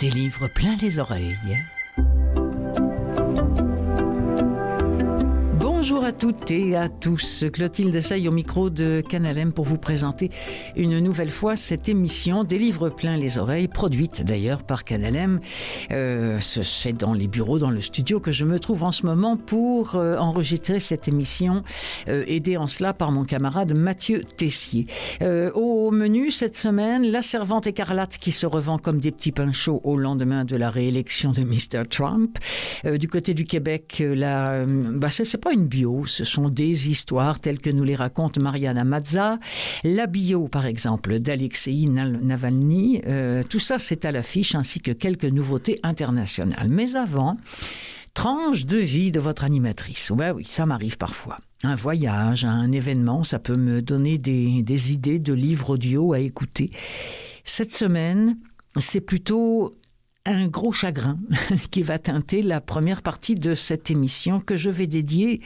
Des livres plein les oreilles. Bonjour à toutes et à tous. Clotilde Sey au micro de Canal M pour vous présenter une nouvelle fois cette émission des livres plein les oreilles, produite d'ailleurs par Canal M. C'est dans les bureaux, dans le studio que je me trouve en ce moment pour enregistrer cette émission, aidé en cela par mon camarade Mathieu Tessier. Au menu cette semaine, La Servante écarlate qui se revend comme des petits pains chauds au lendemain de la réélection de Mr. Trump. Du côté du Québec, c'est pas une bio, ce sont des histoires telles que nous les raconte Mariana Mazza. La bio, par exemple, d'Alexei Navalny. Tout ça, c'est à l'affiche, ainsi que quelques nouveautés internationales. Mais avant, tranche de vie de votre animatrice. Oui, ça m'arrive parfois. Un voyage, un événement, ça peut me donner des idées de livres audio à écouter. Cette semaine, c'est plutôt un gros chagrin qui va teinter la première partie de cette émission que je vais dédier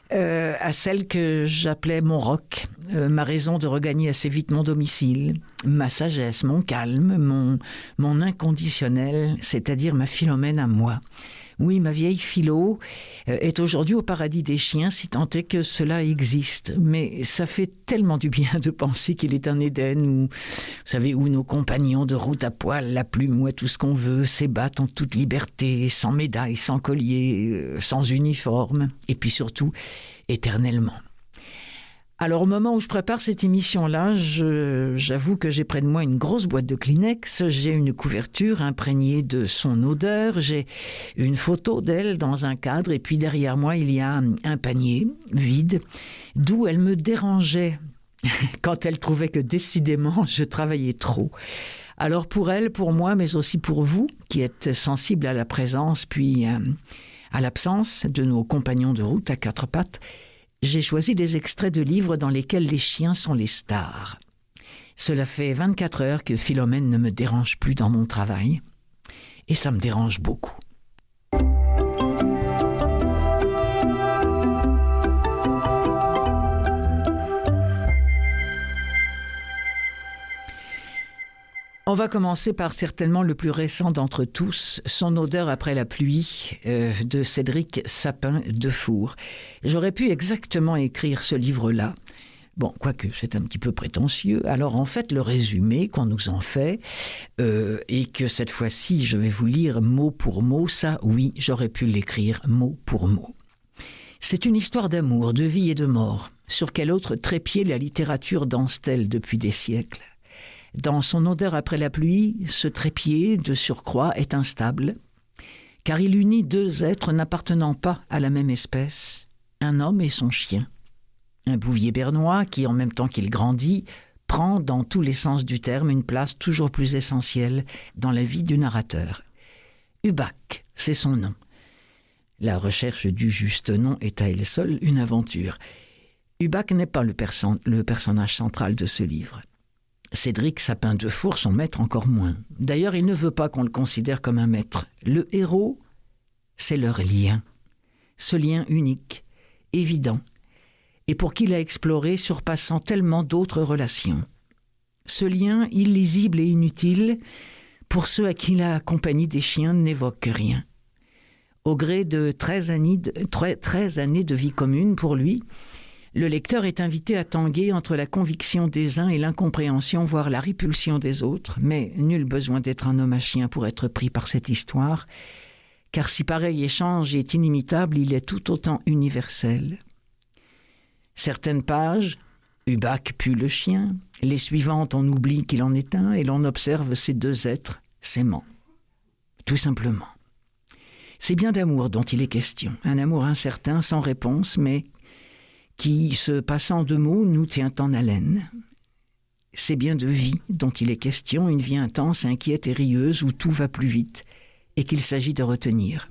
à celle que j'appelais mon rock, ma raison de regagner assez vite mon domicile, ma sagesse, mon calme, mon inconditionnel, c'est-à-dire ma Philomène à moi. Oui, ma vieille Philo est aujourd'hui au paradis des chiens, si tant est que cela existe. Mais ça fait tellement du bien de penser qu'il est un Éden où, vous savez, où nos compagnons de route à poil, la plume, ouais, tout ce qu'on veut, s'ébattent en toute liberté, sans médaille, sans collier, sans uniforme, et puis surtout, éternellement. Alors, au moment où je prépare cette émission-là, j'avoue que j'ai près de moi une grosse boîte de Kleenex, j'ai une couverture imprégnée de son odeur, j'ai une photo d'elle dans un cadre, et puis derrière moi, il y a un panier vide, d'où elle me dérangeait quand elle trouvait que décidément, je travaillais trop. Alors pour elle, pour moi, mais aussi pour vous, qui êtes sensibles à la présence, puis à l'absence de nos compagnons de route à quatre pattes, j'ai choisi des extraits de livres dans lesquels les chiens sont les stars. Cela fait 24 heures que Philomène ne me dérange plus dans mon travail, et ça me dérange beaucoup. On va commencer par certainement le plus récent d'entre tous, Son odeur après la pluie, de Cédric Sapin-Defour. J'aurais pu exactement écrire ce livre-là. Bon, quoique c'est un petit peu prétentieux. Alors en fait, le résumé qu'on nous en fait, et que cette fois-ci je vais vous lire mot pour mot, ça oui, j'aurais pu l'écrire mot pour mot. C'est une histoire d'amour, de vie et de mort. Sur quel autre trépied la littérature danse-t-elle depuis des siècles ? Dans Son odeur après la pluie, ce trépied, de surcroît, est instable, car il unit deux êtres n'appartenant pas à la même espèce, un homme et son chien. Un bouvier bernois qui, en même temps qu'il grandit, prend, dans tous les sens du terme, une place toujours plus essentielle dans la vie du narrateur. Hubac, c'est son nom. La recherche du juste nom est à elle seule une aventure. Hubac n'est pas le personnage central de ce livre. Cédric Sapin-Defour, son maître, encore moins. D'ailleurs, il ne veut pas qu'on le considère comme un maître. Le héros, c'est leur lien. Ce lien unique, évident, et pour qui l'a exploré, surpassant tellement d'autres relations. Ce lien, illisible et inutile, pour ceux à qui la compagnie des chiens n'évoque rien. Au gré de 13 années de vie commune pour lui, le lecteur est invité à tanguer entre la conviction des uns et l'incompréhension, voire la répulsion des autres, mais nul besoin d'être un homme à chien pour être pris par cette histoire, car si pareil échange est inimitable, il est tout autant universel. Certaines pages, Hubac pue le chien, les suivantes on oublie qu'il en est un, et l'on observe ces deux êtres s'aimant. Tout simplement. C'est bien d'amour dont il est question, un amour incertain, sans réponse, mais qui, se passant de mots, nous tient en haleine. C'est bien de vie dont il est question, une vie intense, inquiète et rieuse, où tout va plus vite, et qu'il s'agit de retenir.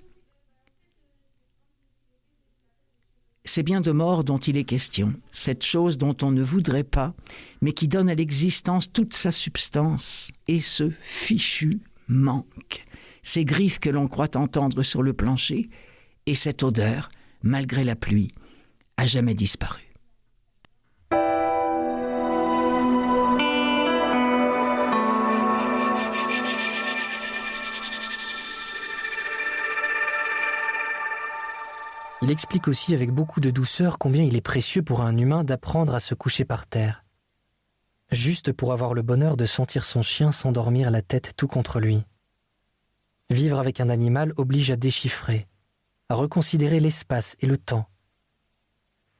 C'est bien de mort dont il est question, cette chose dont on ne voudrait pas, mais qui donne à l'existence toute sa substance, et ce fichu manque. Ces griffes que l'on croit entendre sur le plancher, et cette odeur, malgré la pluie, a jamais disparu. explique aussi avec beaucoup de douceur combien il est précieux pour un humain d'apprendre à se coucher par terre, juste pour avoir le bonheur de sentir son chien s'endormir la tête tout contre lui. Vivre avec un animal oblige à déchiffrer, à reconsidérer l'espace et le temps.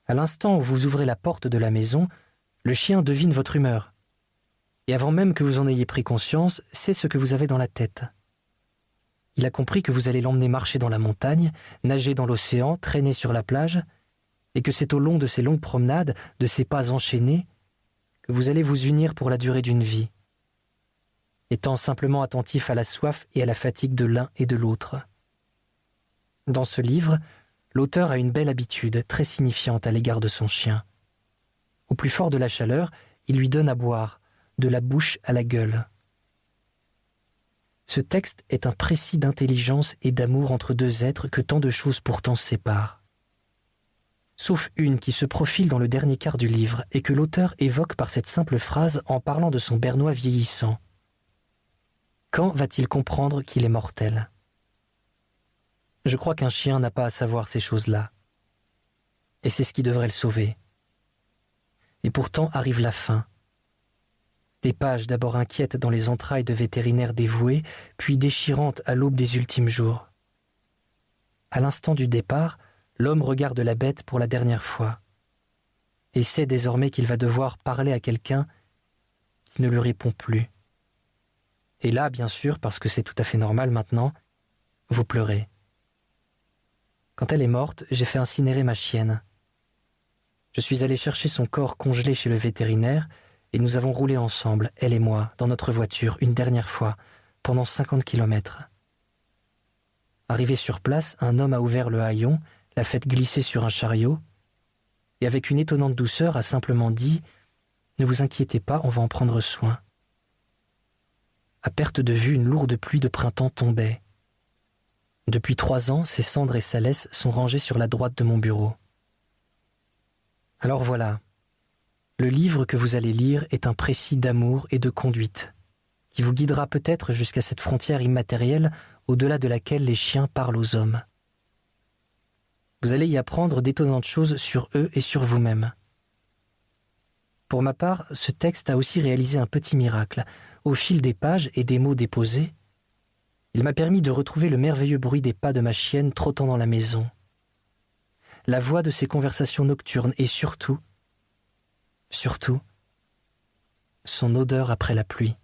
À l'instant où vous ouvrez la porte de la maison, le chien devine votre humeur. Et avant même que vous en ayez pris conscience, sait ce que vous avez dans la tête. Il a compris que vous allez l'emmener marcher dans la montagne, nager dans l'océan, traîner sur la plage, et que c'est au long de ces longues promenades, de ces pas enchaînés, que vous allez vous unir pour la durée d'une vie, étant simplement attentif à la soif et à la fatigue de l'un et de l'autre. Dans ce livre, l'auteur a une belle habitude, très signifiante à l'égard de son chien. Au plus fort de la chaleur, il lui donne à boire, de la bouche à la gueule. Ce texte est un précis d'intelligence et d'amour entre deux êtres que tant de choses pourtant séparent. Sauf une qui se profile dans le dernier quart du livre et que l'auteur évoque par cette simple phrase en parlant de son bernois vieillissant. Quand va-t-il comprendre qu'il est mortel ? Je crois qu'un chien n'a pas à savoir ces choses-là. Et c'est ce qui devrait le sauver. Et pourtant arrive la fin. Des pages d'abord inquiètes dans les entrailles de vétérinaires dévoués, puis déchirantes à l'aube des ultimes jours. À l'instant du départ, l'homme regarde la bête pour la dernière fois et sait désormais qu'il va devoir parler à quelqu'un qui ne lui répond plus. Et là, bien sûr, parce que c'est tout à fait normal maintenant, vous pleurez. Quand elle est morte, j'ai fait incinérer ma chienne. Je suis allé chercher son corps congelé chez le vétérinaire et nous avons roulé ensemble, elle et moi, dans notre voiture, une dernière fois, pendant 50 kilomètres. Arrivé sur place, un homme a ouvert le haillon, l'a fait glisser sur un chariot, et avec une étonnante douceur a simplement dit « Ne vous inquiétez pas, on va en prendre soin ». À perte de vue, une lourde pluie de printemps tombait. Depuis 3 ans, ses cendres et sa laisse sont rangées sur la droite de mon bureau. Alors voilà, le livre que vous allez lire est un précis d'amour et de conduite, qui vous guidera peut-être jusqu'à cette frontière immatérielle au-delà de laquelle les chiens parlent aux hommes. Vous allez y apprendre d'étonnantes choses sur eux et sur vous-même. Pour ma part, ce texte a aussi réalisé un petit miracle. Au fil des pages et des mots déposés, il m'a permis de retrouver le merveilleux bruit des pas de ma chienne trottant dans la maison, la voix de ses conversations nocturnes et surtout, son odeur après la pluie.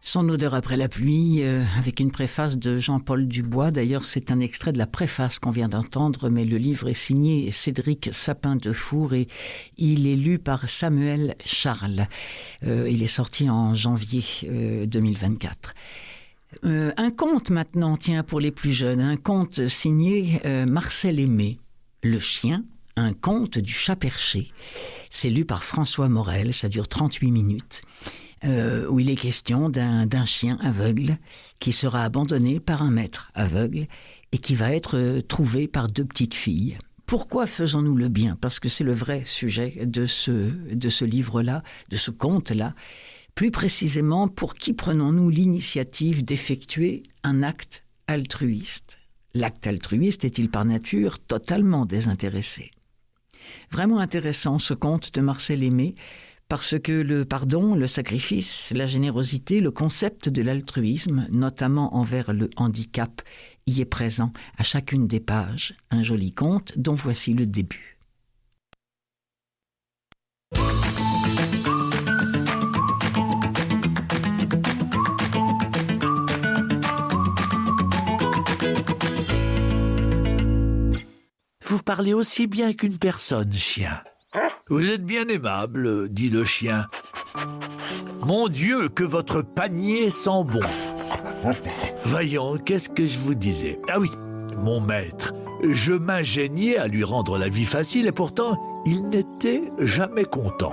Son odeur après la pluie, avec une préface de Jean-Paul Dubois. D'ailleurs, c'est un extrait de la préface qu'on vient d'entendre, mais le livre est signé Cédric Sapin-Defour et il est lu par Samuel Charles. Il est sorti en janvier 2024. Un conte maintenant, tiens, pour les plus jeunes, un conte signé Marcel Aimé, Le chien, un conte du chat perché. C'est lu par François Morel, ça dure 38 minutes. Où il est question d'un chien aveugle qui sera abandonné par un maître aveugle et qui va être trouvé par 2 petites filles. Pourquoi faisons-nous le bien ? Parce que c'est le vrai sujet de ce livre-là, de ce conte-là. Plus précisément, pour qui prenons-nous l'initiative d'effectuer un acte altruiste ? L'acte altruiste est-il par nature totalement désintéressé ? Vraiment intéressant ce conte de Marcel Aimé, parce que le pardon, le sacrifice, la générosité, le concept de l'altruisme, notamment envers le handicap, y est présent à chacune des pages. Un joli conte dont voici le début. Vous parlez aussi bien qu'une personne, chien. Vous êtes bien aimable, dit le chien. Mon Dieu, que votre panier sent bon. Voyons, qu'est-ce que je vous disais ? Ah oui, mon maître. Je m'ingéniais à lui rendre la vie facile et pourtant, il n'était jamais content.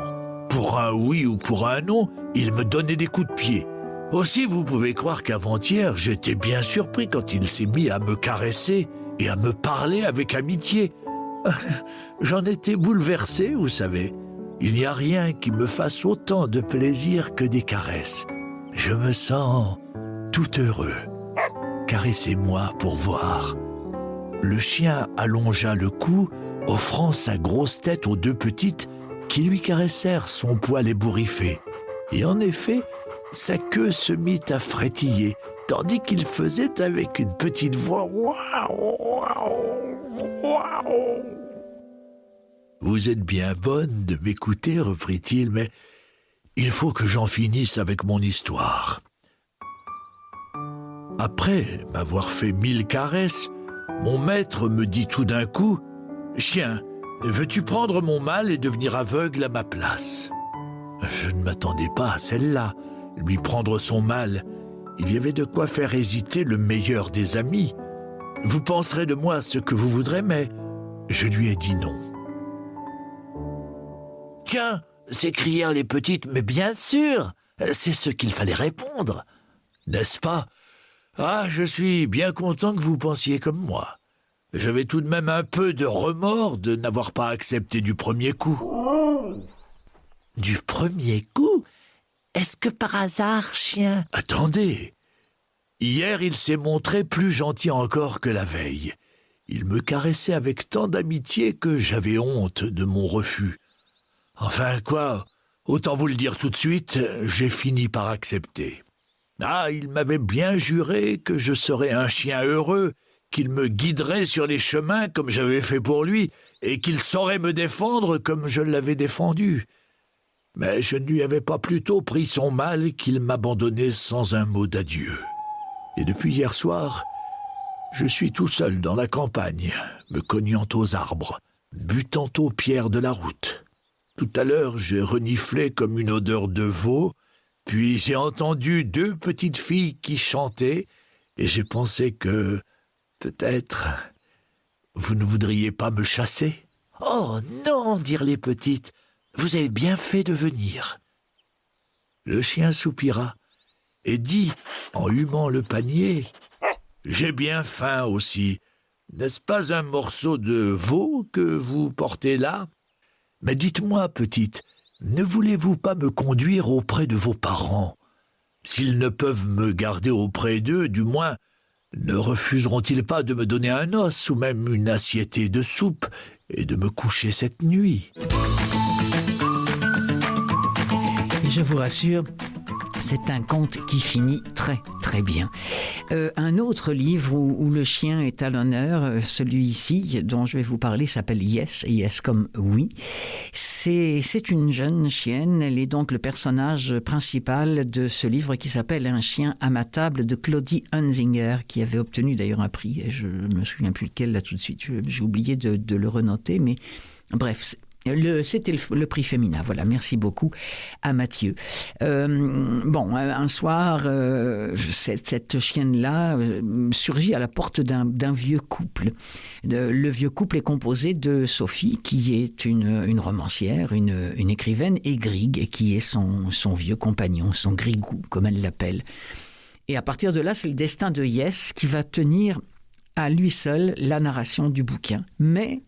Pour un oui ou pour un non, il me donnait des coups de pied. Aussi, vous pouvez croire qu'avant-hier, j'étais bien surpris quand il s'est mis à me caresser et à me parler avec amitié. J'en étais bouleversé, vous savez. Il n'y a rien qui me fasse autant de plaisir que des caresses. Je me sens tout heureux. Caressez-moi pour voir. Le chien allongea le cou, offrant sa grosse tête aux deux petites qui lui caressèrent son poil ébouriffé. Et en effet, sa queue se mit à frétiller, tandis qu'il faisait avec une petite voix « Waouh, waouh, waouh !» « Vous êtes bien bonne de m'écouter, reprit-il, mais il faut que j'en finisse avec mon histoire. Après m'avoir fait 1000 caresses, mon maître me dit tout d'un coup « Chien, veux-tu prendre mon mal et devenir aveugle à ma place ?» Je ne m'attendais pas à celle-là. Lui prendre son mal, il y avait de quoi faire hésiter le meilleur des amis. Vous penserez de moi ce que vous voudrez, mais je lui ai dit non. « Tiens !» s'écrièrent les petites, « mais bien sûr, c'est ce qu'il fallait répondre. N'est-ce pas ? Ah, je suis bien content que vous pensiez comme moi. J'avais tout de même un peu de remords de n'avoir pas accepté du premier coup. » « Du premier coup ? Est-ce que par hasard, chien ?» ?»« Attendez. Hier, il s'est montré plus gentil encore que la veille. Il me caressait avec tant d'amitié que j'avais honte de mon refus. Enfin, quoi, autant vous le dire tout de suite, j'ai fini par accepter. Ah, il m'avait bien juré que je serais un chien heureux, qu'il me guiderait sur les chemins comme j'avais fait pour lui, et qu'il saurait me défendre comme je l'avais défendu. Mais je ne lui avais pas plus tôt pris son mal qu'il m'abandonnait sans un mot d'adieu. Et depuis hier soir, je suis tout seul dans la campagne, me cognant aux arbres, butant aux pierres de la route. Tout à l'heure, j'ai reniflé comme une odeur de veau, puis j'ai entendu 2 petites filles qui chantaient, et j'ai pensé que, peut-être, vous ne voudriez pas me chasser. « Oh non !» dirent les petites. « Vous avez bien fait de venir. » Le chien soupira et dit, en humant le panier, « J'ai bien faim aussi. N'est-ce pas un morceau de veau que vous portez là ? Mais dites-moi, petite, ne voulez-vous pas me conduire auprès de vos parents ? S'ils ne peuvent me garder auprès d'eux, du moins, ne refuseront-ils pas de me donner un os ou même une assiette de soupe et de me coucher cette nuit ?» Je vous rassure, c'est un conte qui finit très très bien. Un autre livre où le chien est à l'honneur, celui-ci dont je vais vous parler s'appelle Yes, Yes comme oui. C'est une jeune chienne, elle est donc le personnage principal de ce livre qui s'appelle Un chien à ma table de Claudie Hunzinger, qui avait obtenu d'ailleurs un prix, et je ne me souviens plus lequel là tout de suite, j'ai oublié de le renoter, mais bref, c'était le prix féminin. Voilà, merci beaucoup à Mathieu. Un soir, cette chienne-là surgit à la porte d'un vieux couple. Le vieux couple est composé de Sophie, qui est une romancière, une écrivaine, et Grig, qui est son vieux compagnon, son grigou, comme elle l'appelle. Et à partir de là, c'est le destin de Yes qui va tenir à lui seul la narration du bouquin. Mais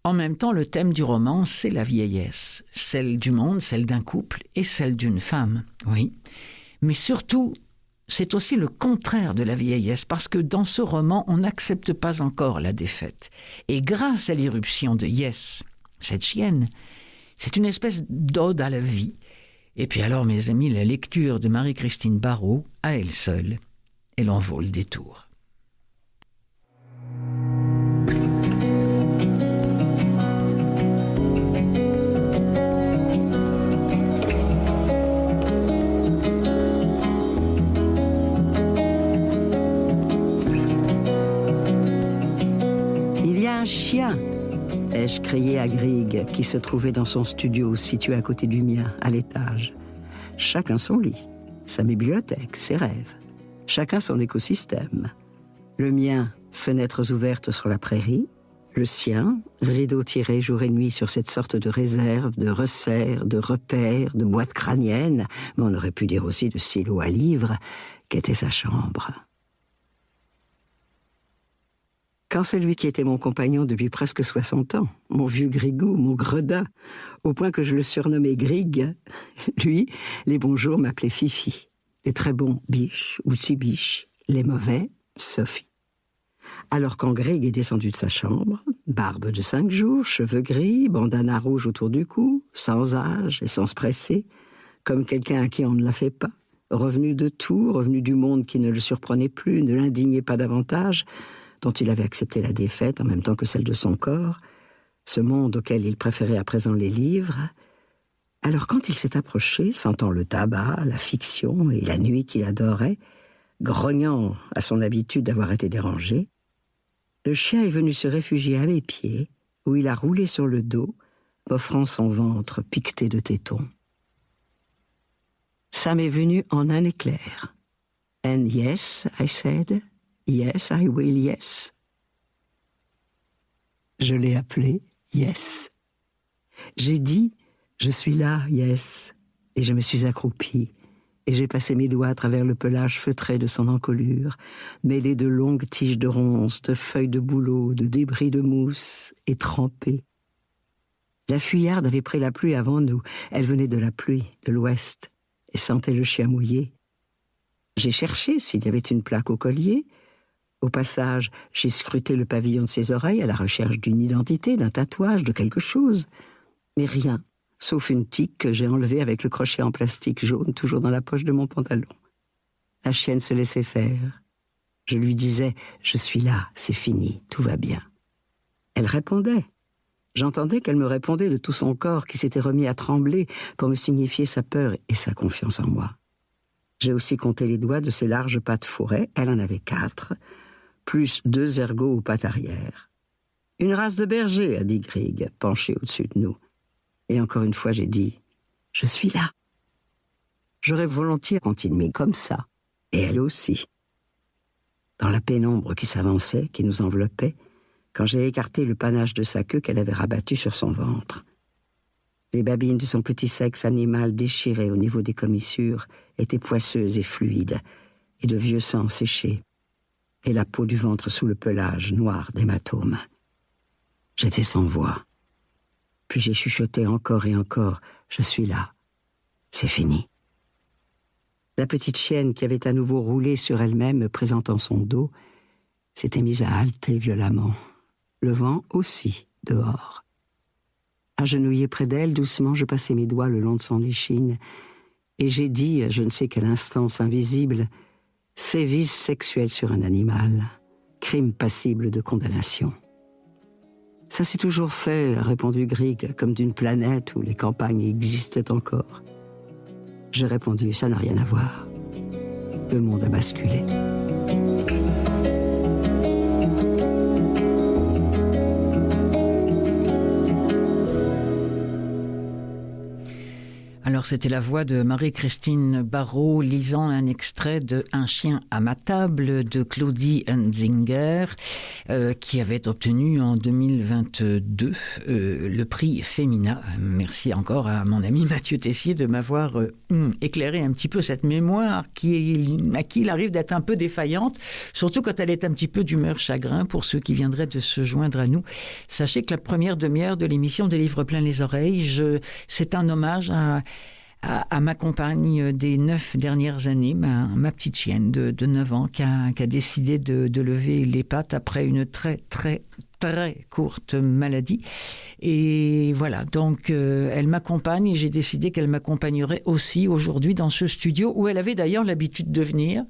en même temps, le thème du roman, c'est la vieillesse, celle du monde, celle d'un couple et celle d'une femme, oui. Mais surtout, c'est aussi le contraire de la vieillesse, parce que dans ce roman, on n'accepte pas encore la défaite. Et grâce à l'irruption de Yes, cette chienne, c'est une espèce d'ode à la vie. Et puis alors, mes amis, la lecture de Marie-Christine Barrault, à elle seule, elle en vaut le détour. Chien, ai-je crié à Grig, qui se trouvait dans son studio situé à côté du mien, à l'étage. Chacun son lit, sa bibliothèque, ses rêves. Chacun son écosystème. Le mien, fenêtres ouvertes sur la prairie. Le sien, rideau tiré jour et nuit sur cette sorte de réserve, de resserre, de repère, de boîte crânienne, mais on aurait pu dire aussi de silo à livres, qu'était sa chambre. Quand celui qui était mon compagnon depuis presque 60 ans, mon vieux Grigou, mon gredin, au point que je le surnommais Grig, lui, les bons jours m'appelaient Fifi, les très bons Biche ou Tibiche, les mauvais Sophie. Alors quand Grig est descendu de sa chambre, barbe de 5 jours, cheveux gris, bandana rouge autour du cou, sans âge et sans se presser, comme quelqu'un à qui on ne la fait pas, revenu de tout, revenu du monde qui ne le surprenait plus, ne l'indignait pas davantage, dont il avait accepté la défaite en même temps que celle de son corps, ce monde auquel il préférait à présent les livres. Alors quand il s'est approché, sentant le tabac, la fiction et la nuit qu'il adorait, grognant à son habitude d'avoir été dérangé, le chien est venu se réfugier à mes pieds, où il a roulé sur le dos, m'offrant son ventre piqueté de tétons. Ça m'est venu en un éclair. And yes, I said, yes, I will, yes. Je l'ai appelé Yes. J'ai dit, je suis là, Yes, et je me suis accroupie, et j'ai passé mes doigts à travers le pelage feutré de son encolure, mêlé de longues tiges de ronces, de feuilles de bouleau, de débris de mousse, et trempé. La fuyarde avait pris la pluie avant nous, elle venait de la pluie, de l'ouest, et sentait le chien mouillé. J'ai cherché s'il y avait une plaque au collier. Au passage, j'ai scruté le pavillon de ses oreilles à la recherche d'une identité, d'un tatouage, de quelque chose. Mais rien, sauf une tique que j'ai enlevée avec le crochet en plastique jaune toujours dans la poche de mon pantalon. La chienne se laissait faire. Je lui disais « Je suis là, c'est fini, tout va bien ». Elle répondait. J'entendais qu'elle me répondait de tout son corps qui s'était remis à trembler pour me signifier sa peur et sa confiance en moi. J'ai aussi compté les doigts de ses larges pattes fourrées, elle en avait 4, plus 2 ergots aux pattes arrière. « Une race de berger », a dit Grig, penché au-dessus de nous. Et encore une fois, j'ai dit « Je suis là ». J'aurais volontiers continué comme ça, et elle aussi. Dans la pénombre qui s'avançait, qui nous enveloppait, quand j'ai écarté le panache de sa queue qu'elle avait rabattu sur son ventre. Les babines de son petit sexe animal déchiré au niveau des commissures étaient poisseuses et fluides, et de vieux sang séché, et la peau du ventre sous le pelage noir d'hématomes. J'étais sans voix. Puis j'ai chuchoté encore et encore, « Je suis là. C'est fini. » La petite chienne qui avait à nouveau roulé sur elle-même, me présentant son dos, s'était mise à halter violemment. Le vent aussi, dehors. Agenouillé près d'elle, doucement, je passai mes doigts le long de son échine, et j'ai dit, à je ne sais quelle instance invisible, « Sévice sexuel sur un animal, crime passible de condamnation. » « Ça s'est toujours fait, » a répondu Grig, comme d'une planète où les campagnes existaient encore. J'ai répondu, ça n'a rien à voir. Le monde a basculé. Alors c'était la voix de Marie-Christine Barrault lisant un extrait de Un chien à ma table de Claudie Hunzinger qui avait obtenu en 2022 le prix Femina. Merci encore à mon ami Mathieu Tessier de m'avoir éclairé un petit peu cette mémoire à qui il arrive d'être un peu défaillante, surtout quand elle est un petit peu d'humeur chagrin pour ceux qui viendraient de se joindre à nous. Sachez que la première demi-heure de l'émission des livres plein les oreilles, c'est un hommage à ma compagne des 9 dernières années, ma petite chienne de 9 ans qui a décidé de lever les pattes après une très très très courte maladie. Et voilà, donc elle m'accompagne et j'ai décidé qu'elle m'accompagnerait aussi aujourd'hui dans ce studio où elle avait d'ailleurs l'habitude de venir.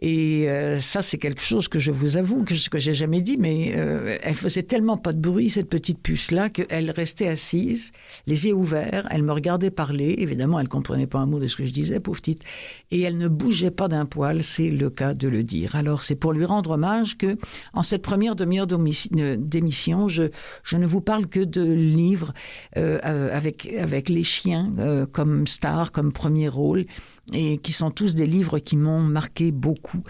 Et ça, c'est quelque chose que je vous avoue, que j'ai jamais dit, mais elle faisait tellement pas de bruit, cette petite puce-là, qu'elle restait assise, les yeux ouverts, elle me regardait parler. Évidemment, elle comprenait pas un mot de ce que je disais, pauvre petite. Et elle ne bougeait pas d'un poil, c'est le cas de le dire. Alors, c'est pour lui rendre hommage que, en cette première demi-heure d'émission, je ne vous parle que de livres avec les chiens comme star, comme premier rôle, et qui sont tous des livres qui m'ont marqué beaucoup.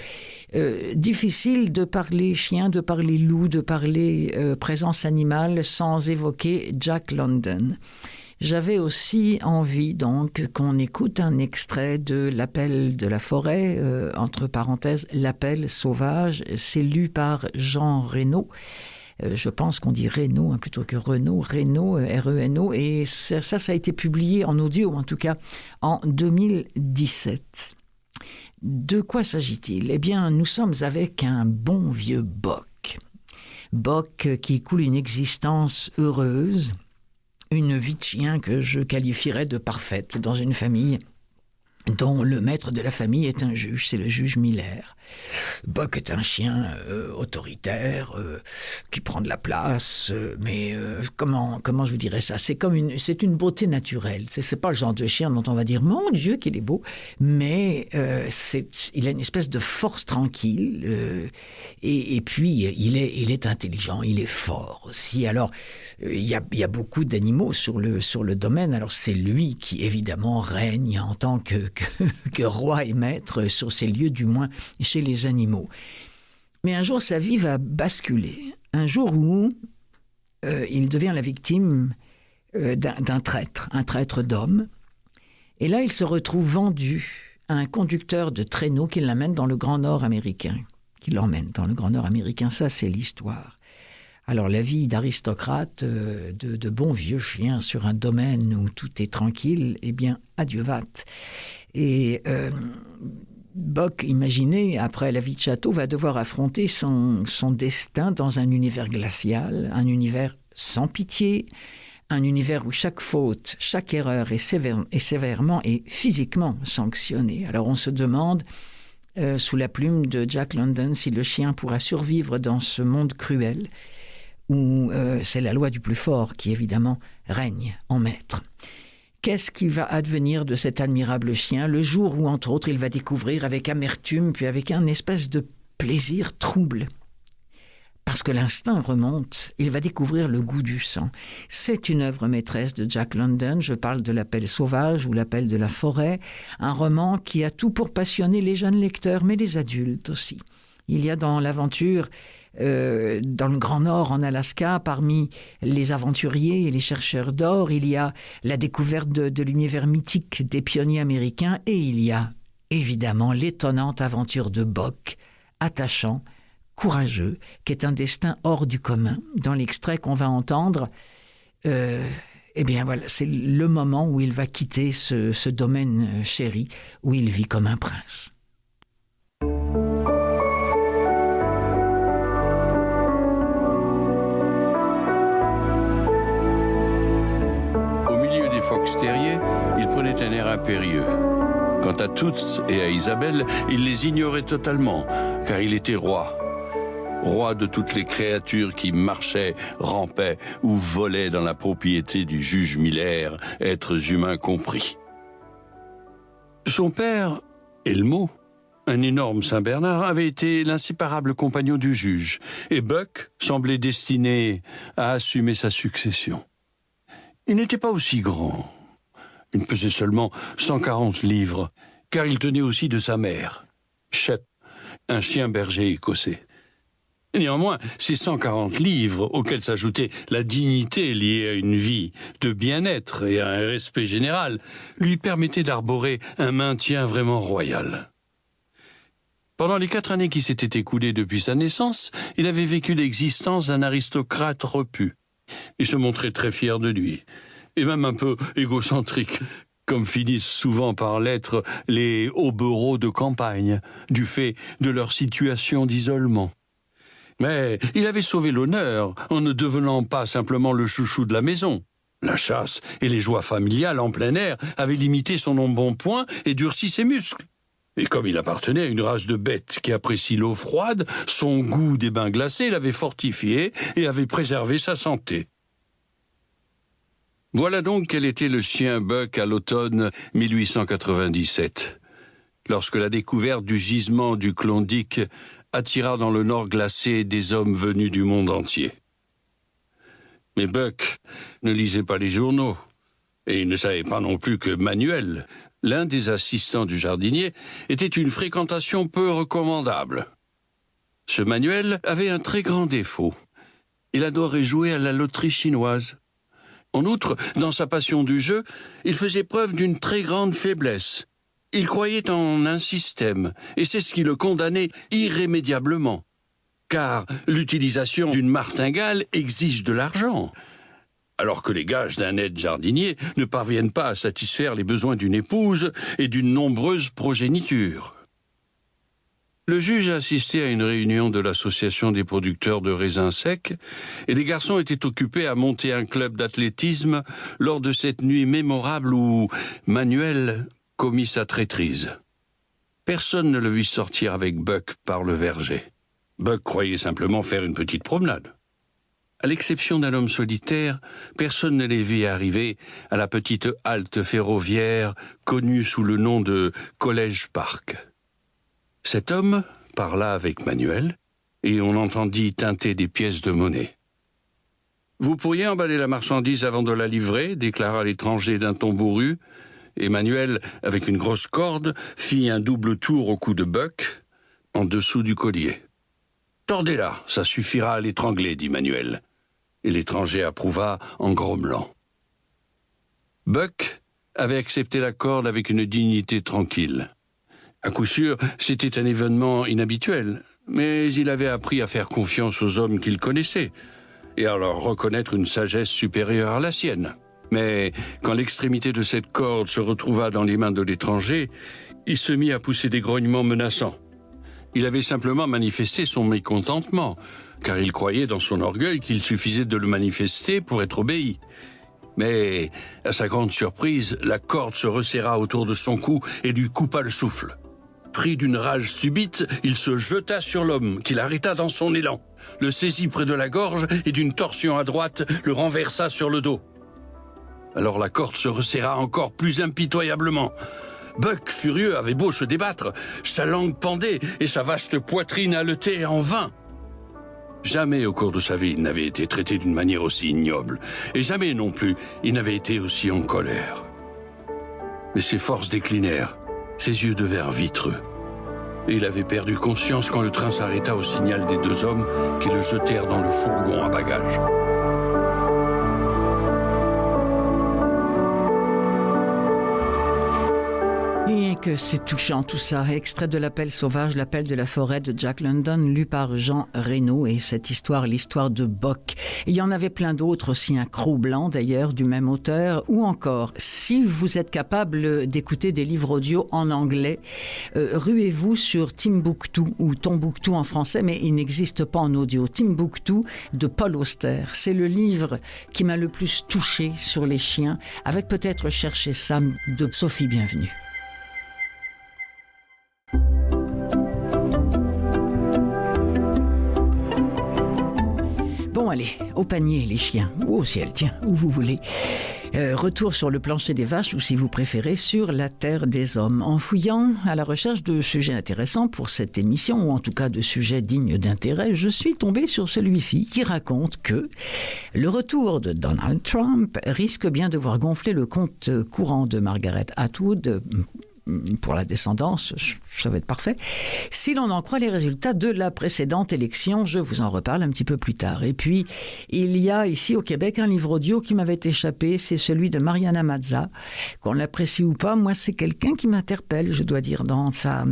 Difficile de parler chien, de parler loup, de parler présence animale sans évoquer Jack London. J'avais aussi envie donc qu'on écoute un extrait de L'appel de la forêt, entre parenthèses, L'appel sauvage. C'est lu par Jean Reynaud. Je pense qu'on dit Reynaud plutôt que Renaud. Reynaud, R-E-N-O. Et ça a été publié en audio, en tout cas, en 2017. De quoi s'agit-il ? Eh bien, nous sommes avec un bon vieux Bock. Bock qui coule une existence heureuse, une vie de chien que je qualifierais de parfaite dans une famille dont le maître de la famille est un juge, c'est le juge Miller. Bock est un chien autoritaire, qui prend de la place, mais comment je vous dirais ça ? C'est une beauté naturelle. C'est pas le genre de chien dont on va dire « Mon Dieu, qu'il est beau !» Mais il a une espèce de force tranquille, et puis il est intelligent, il est fort aussi. Alors, il y a beaucoup d'animaux sur le domaine. Alors, c'est lui qui, évidemment, règne en tant que roi et maître sur ces lieux, du moins chez les animaux. Mais un jour, sa vie va basculer. Un jour où il devient la victime d'un traître, un traître d'homme. Et là, il se retrouve vendu à un conducteur de traîneau qui l'emmène dans le Grand Nord américain. Ça, c'est l'histoire. Alors, la vie d'aristocrate, de bon vieux chien sur un domaine où tout est tranquille, eh bien, adieu vat. Et Bock, imaginez, après la vie de château, va devoir affronter son destin dans un univers glacial, un univers sans pitié, un univers où chaque faute, chaque erreur est sévèrement et physiquement sanctionnée. Alors, on se demande, sous la plume de Jack London, si le chien pourra survivre dans ce monde cruel, où c'est la loi du plus fort qui, évidemment, règne en maître. Qu'est-ce qui va advenir de cet admirable chien le jour où, entre autres, il va découvrir avec amertume, puis avec un espèce de plaisir trouble ? Parce que l'instinct remonte, il va découvrir le goût du sang. C'est une œuvre maîtresse de Jack London, je parle de L'appel sauvage ou L'appel de la forêt, un roman qui a tout pour passionner les jeunes lecteurs, mais les adultes aussi. Il y a dans l'aventure, dans le Grand Nord, en Alaska, parmi les aventuriers et les chercheurs d'or, il y a la découverte de l'univers mythique des pionniers américains, et il y a évidemment l'étonnante aventure de Bock, attachant, courageux, qui est un destin hors du commun. Dans l'extrait qu'on va entendre, eh bien voilà, c'est le moment où il va quitter ce domaine chéri, où il vit comme un prince. Fox terrier, il prenait un air impérieux. Quant à Toots et à Isabelle, il les ignorait totalement, car il était roi. Roi de toutes les créatures qui marchaient, rampaient ou volaient dans la propriété du juge Miller, êtres humains compris. Son père, Elmo, un énorme Saint-Bernard, avait été l'inséparable compagnon du juge, et Buck semblait destiné à assumer sa succession. Il n'était pas aussi grand. Il pesait seulement 140 livres, car il tenait aussi de sa mère, Shep, un chien berger écossais. Néanmoins, ces 140 livres, auxquels s'ajoutait la dignité liée à une vie de bien-être et à un respect général, lui permettaient d'arborer un maintien vraiment royal. Pendant les 4 années qui s'étaient écoulées depuis sa naissance, il avait vécu l'existence d'un aristocrate repu. Il se montrait très fier de lui, et même un peu égocentrique, comme finissent souvent par l'être les hobereaux de campagne, du fait de leur situation d'isolement. Mais il avait sauvé l'honneur en ne devenant pas simplement le chouchou de la maison. La chasse et les joies familiales en plein air avaient limité son embonpoint et durci ses muscles. Et comme il appartenait à une race de bêtes qui apprécie l'eau froide, son goût des bains glacés l'avait fortifié et avait préservé sa santé. Voilà donc quel était le chien Buck à l'automne 1897, lorsque la découverte du gisement du Klondike attira dans le nord glacé des hommes venus du monde entier. Mais Buck ne lisait pas les journaux, et il ne savait pas non plus que Manuel, l'un des assistants du jardinier, était une fréquentation peu recommandable. Ce Manuel avait un très grand défaut. Il adorait jouer à la loterie chinoise. En outre, dans sa passion du jeu, il faisait preuve d'une très grande faiblesse. Il croyait en un système, et c'est ce qui le condamnait irrémédiablement. Car l'utilisation d'une martingale exige de l'argent, alors que les gages d'un aide-jardinier ne parviennent pas à satisfaire les besoins d'une épouse et d'une nombreuse progéniture. Le juge a assisté à une réunion de l'association des producteurs de raisins secs et les garçons étaient occupés à monter un club d'athlétisme lors de cette nuit mémorable où Manuel commit sa traîtrise. Personne ne le vit sortir avec Buck par le verger. Buck croyait simplement faire une petite promenade. À l'exception d'un homme solitaire, personne ne les vit arriver à la petite halte ferroviaire connue sous le nom de College Park. Cet homme parla avec Manuel, et on entendit tinter des pièces de monnaie. « Vous pourriez emballer la marchandise avant de la livrer » déclara l'étranger d'un ton bourru, et Manuel, avec une grosse corde, fit un double tour au cou de Buck, en dessous du collier. « Tordez-la, ça suffira à l'étrangler, dit Manuel, et l'étranger approuva en grommelant. Buck avait accepté la corde avec une dignité tranquille. À coup sûr, c'était un événement inhabituel, mais il avait appris à faire confiance aux hommes qu'il connaissait et à leur reconnaître une sagesse supérieure à la sienne. Mais quand l'extrémité de cette corde se retrouva dans les mains de l'étranger, il se mit à pousser des grognements menaçants. Il avait simplement manifesté son mécontentement, car il croyait dans son orgueil qu'il suffisait de le manifester pour être obéi. Mais, à sa grande surprise, la corde se resserra autour de son cou et lui coupa le souffle. Pris d'une rage subite, il se jeta sur l'homme, qu'il arrêta dans son élan, le saisit près de la gorge et d'une torsion à droite, le renversa sur le dos. Alors la corde se resserra encore plus impitoyablement. Buck, furieux, avait beau se débattre, sa langue pendait et sa vaste poitrine haletait en vain. Jamais au cours de sa vie il n'avait été traité d'une manière aussi ignoble, et jamais non plus il n'avait été aussi en colère. Mais ses forces déclinèrent, ses yeux devinrent vitreux, et il avait perdu conscience quand le train s'arrêta au signal des deux hommes qui le jetèrent dans le fourgon à bagages. Bien que c'est touchant tout ça, extrait de L'Appel sauvage, l'appel de la forêt de Jack London, lu par Jean Reynaud, et cette histoire, l'histoire de Buck. Il y en avait plein d'autres aussi, un Cros blanc d'ailleurs, du même auteur, ou encore, si vous êtes capable d'écouter des livres audio en anglais, ruez-vous sur Timbuktu, ou Tombouctou en français, mais il n'existe pas en audio. Timbuktu de Paul Auster. C'est le livre qui m'a le plus touché sur les chiens, avec peut-être Chercher Sam de Sophie Bienvenue. Bon, allez, au panier, les chiens, ou au ciel, tiens, où vous voulez. Retour sur le plancher des vaches, ou si vous préférez, sur la terre des hommes. En fouillant à la recherche de sujets intéressants pour cette émission, ou en tout cas de sujets dignes d'intérêt, je suis tombé sur celui-ci qui raconte que le retour de Donald Trump risque bien de voir gonfler le compte courant de Margaret Atwood pour la descendance, ça va être parfait. Si l'on en croit les résultats de la précédente élection, je vous en reparle un petit peu plus tard. Et puis, il y a ici au Québec un livre audio qui m'avait échappé, c'est celui de Mariana Mazza. Qu'on l'apprécie ou pas, moi c'est quelqu'un qui m'interpelle, je dois dire, dans sa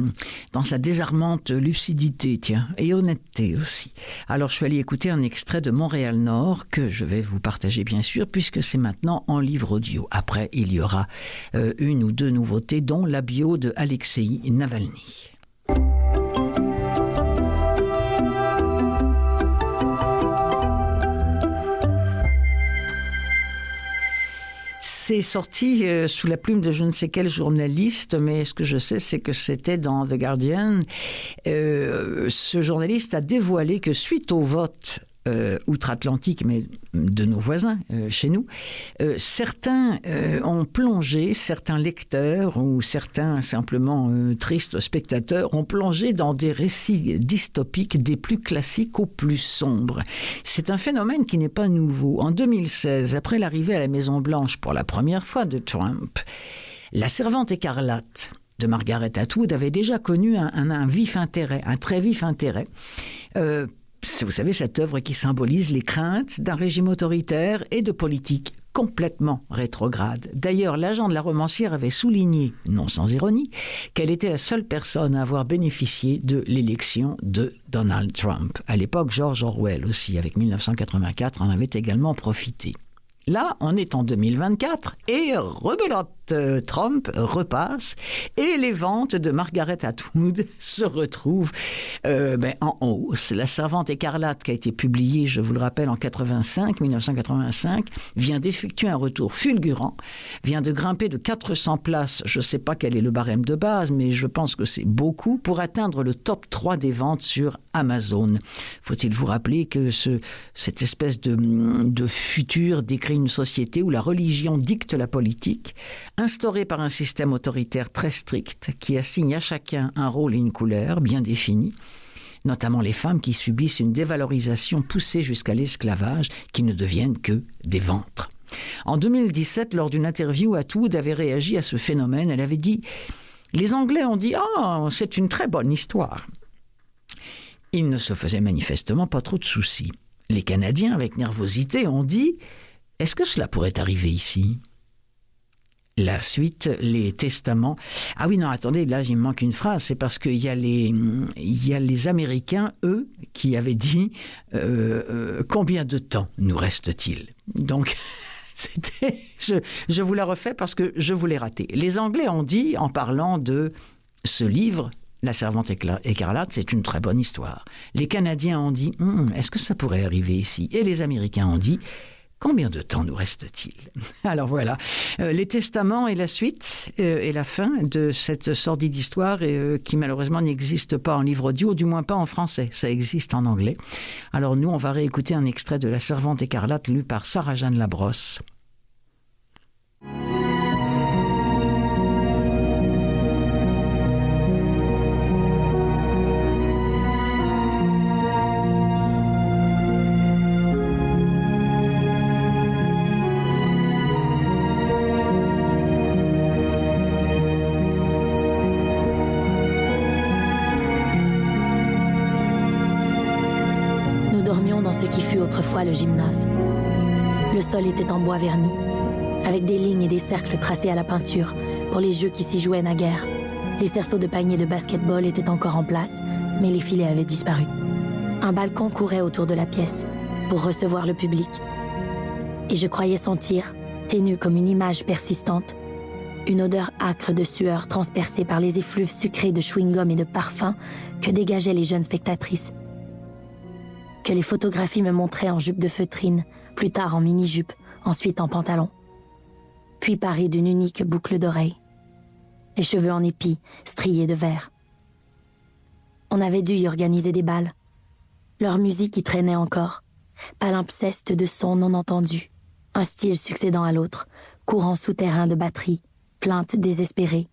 désarmante lucidité, tiens, et honnêteté aussi. Alors je suis allé écouter un extrait de Montréal-Nord que je vais vous partager bien sûr, puisque c'est maintenant en livre audio. Après, il y aura une ou deux nouveautés, dont la bio de Alexei Navalny. C'est sorti sous la plume de je ne sais quel journaliste, mais ce que je sais, c'est que c'était dans The Guardian. Ce journaliste a dévoilé que suite au vote outre-Atlantique, mais de nos voisins, chez nous, certains ont plongé, certains lecteurs ou certains simplement tristes spectateurs ont plongé dans des récits dystopiques des plus classiques aux plus sombres. C'est un phénomène qui n'est pas nouveau. En 2016, après l'arrivée à la Maison-Blanche pour la première fois de Trump, La Servante écarlate de Margaret Atwood avait déjà connu un vif intérêt, un très vif intérêt. Vous savez, cette œuvre qui symbolise les craintes d'un régime autoritaire et de politiques complètement rétrograde. D'ailleurs, l'agent de la romancière avait souligné, non sans ironie, qu'elle était la seule personne à avoir bénéficié de l'élection de Donald Trump. À l'époque, George Orwell aussi, avec 1984, en avait également profité. Là, on est en 2024 et rebelote, Trump repasse et les ventes de Margaret Atwood se retrouvent en hausse. La Servante écarlate, qui a été publiée, je vous le rappelle, en 1985, vient d'effectuer un retour fulgurant, vient de grimper de 400 places, je ne sais pas quel est le barème de base, mais je pense que c'est beaucoup, pour atteindre le top 3 des ventes sur Amazon. Faut-il vous rappeler que cette espèce de futur décrit une société où la religion dicte la politique, instaurée par un système autoritaire très strict qui assigne à chacun un rôle et une couleur bien définis, notamment les femmes qui subissent une dévalorisation poussée jusqu'à l'esclavage, qui ne deviennent que des ventres. En 2017, lors d'une interview, Atwood avait réagi à ce phénomène. Elle avait dit « Les Anglais ont dit « Ah, c'est une très bonne histoire ». Ils ne se faisaient manifestement pas trop de soucis. Les Canadiens, avec nervosité, ont dit « Est-ce que cela pourrait arriver ici ?» La suite, les testaments. Ah oui, non, attendez, là, il me manque une phrase. C'est parce qu'il y a les Américains, eux, qui avaient dit combien de temps nous reste-t-il ? Donc, je vous la refais parce que je vous l'ai raté. Les Anglais ont dit, en parlant de ce livre, La Servante écarlate, c'est une très bonne histoire. Les Canadiens ont dit est-ce que ça pourrait arriver ici ? Et les Américains ont dit combien de temps nous reste-t-il ? Alors voilà, les testaments et la suite et la fin de cette sordide histoire qui malheureusement n'existe pas en livre audio, du moins pas en français, ça existe en anglais. Alors nous, on va réécouter un extrait de La Servante écarlate lu par Sarah-Jeanne Labrosse. Ce qui fut autrefois le gymnase. Le sol était en bois verni, avec des lignes et des cercles tracés à la peinture pour les jeux qui s'y jouaient naguère. Les cerceaux de paniers de basket-ball étaient encore en place, mais les filets avaient disparu. Un balcon courait autour de la pièce pour recevoir le public. Et je croyais sentir, ténue comme une image persistante, une odeur âcre de sueur transpercée par les effluves sucrés de chewing-gum et de parfum que dégageaient les jeunes spectatrices. Que les photographies me montraient en jupe de feutrine, plus tard en mini-jupe, ensuite en pantalon. Puis parée d'une unique boucle d'oreille. Les cheveux en épis, striés de vert. On avait dû y organiser des bals. Leur musique y traînait encore. Palimpseste de sons non entendus, un style succédant à l'autre, courant souterrain de batterie, plaintes désespérées,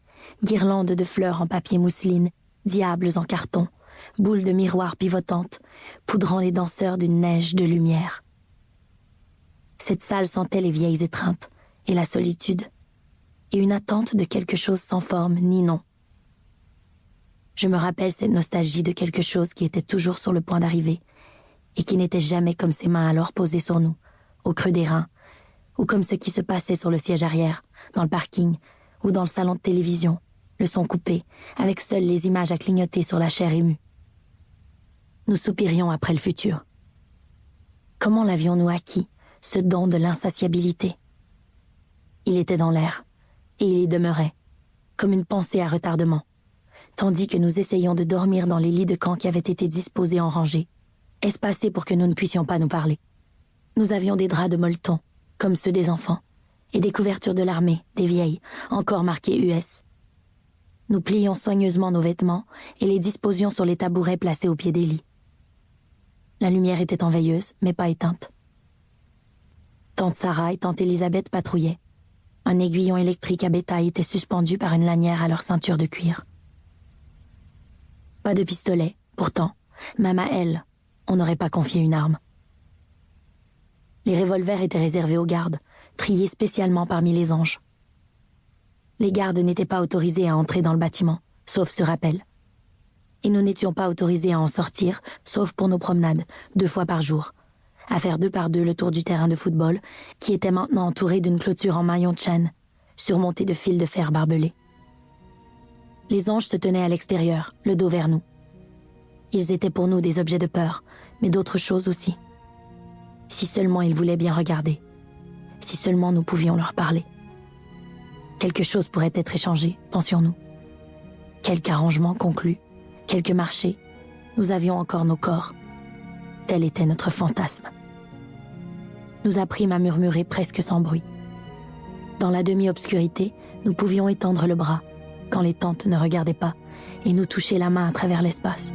guirlandes de fleurs en papier mousseline, diables en carton, boules de miroirs pivotantes, poudrant les danseurs d'une neige de lumière. Cette salle sentait les vieilles étreintes et la solitude, et une attente de quelque chose sans forme ni nom. Je me rappelle cette nostalgie de quelque chose qui était toujours sur le point d'arriver, et qui n'était jamais comme ses mains alors posées sur nous, au creux des reins, ou comme ce qui se passait sur le siège arrière, dans le parking, ou dans le salon de télévision, le son coupé, avec seules les images à clignoter sur la chair émue. Nous soupirions après le futur. Comment l'avions-nous acquis, ce don de l'insatiabilité ? Il était dans l'air, et il y demeurait, comme une pensée à retardement, tandis que nous essayions de dormir dans les lits de camp qui avaient été disposés en rangée, espacés pour que nous ne puissions pas nous parler. Nous avions des draps de molleton, comme ceux des enfants, et des couvertures de l'armée, des vieilles, encore marquées US. Nous pliions soigneusement nos vêtements et les disposions sur les tabourets placés au pied des lits. La lumière était en veilleuse, mais pas éteinte. Tante Sarah et tante Elisabeth patrouillaient. Un aiguillon électrique à bétail était suspendu par une lanière à leur ceinture de cuir. Pas de pistolet, pourtant, même à elle, on n'aurait pas confié une arme. Les revolvers étaient réservés aux gardes, triés spécialement parmi les anges. Les gardes n'étaient pas autorisés à entrer dans le bâtiment, sauf ce rappel. Et nous n'étions pas autorisés à en sortir, sauf pour nos promenades, 2 fois par jour, à faire 2 par 2 le tour du terrain de football, qui était maintenant entouré d'une clôture en maillon de chêne, surmontée de fils de fer barbelés. Les anges se tenaient à l'extérieur, le dos vers nous. Ils étaient pour nous des objets de peur, mais d'autres choses aussi. Si seulement ils voulaient bien regarder. Si seulement nous pouvions leur parler. Quelque chose pourrait être échangé, pensions-nous. Quelque arrangement conclu, quelque marché, nous avions encore nos corps. Tel était notre fantasme. Nous apprîmes à murmurer presque sans bruit. Dans la demi-obscurité, nous pouvions étendre le bras, quand les tantes ne regardaient pas, et nous toucher la main à travers l'espace.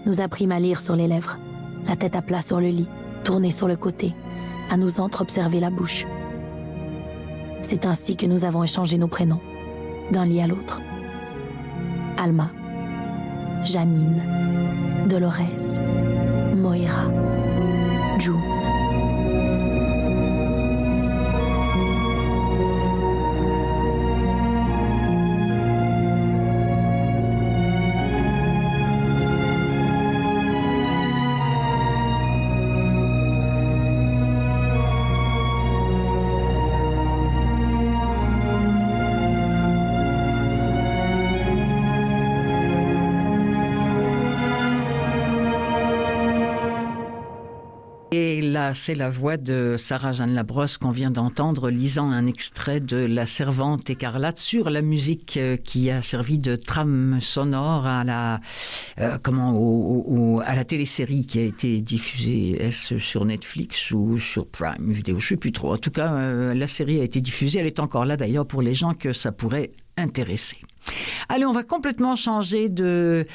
Nous apprîmes à lire sur les lèvres, la tête à plat sur le lit, tournée sur le côté, à nous entre-observer la bouche. C'est ainsi que nous avons échangé nos prénoms, d'un lit à l'autre. Alma, Janine, Dolores, Moira, June. Et là, c'est la voix de Sarah-Jeanne Labrosse qu'on vient d'entendre, lisant un extrait de La Servante écarlate sur la musique qui a servi de trame sonore à la, à la télésérie qui a été diffusée, est-ce sur Netflix ou sur Prime Video, je ne sais plus trop. En tout cas, la série a été diffusée, elle est encore là d'ailleurs pour les gens que ça pourrait intéresser. Allez, on va complètement changer de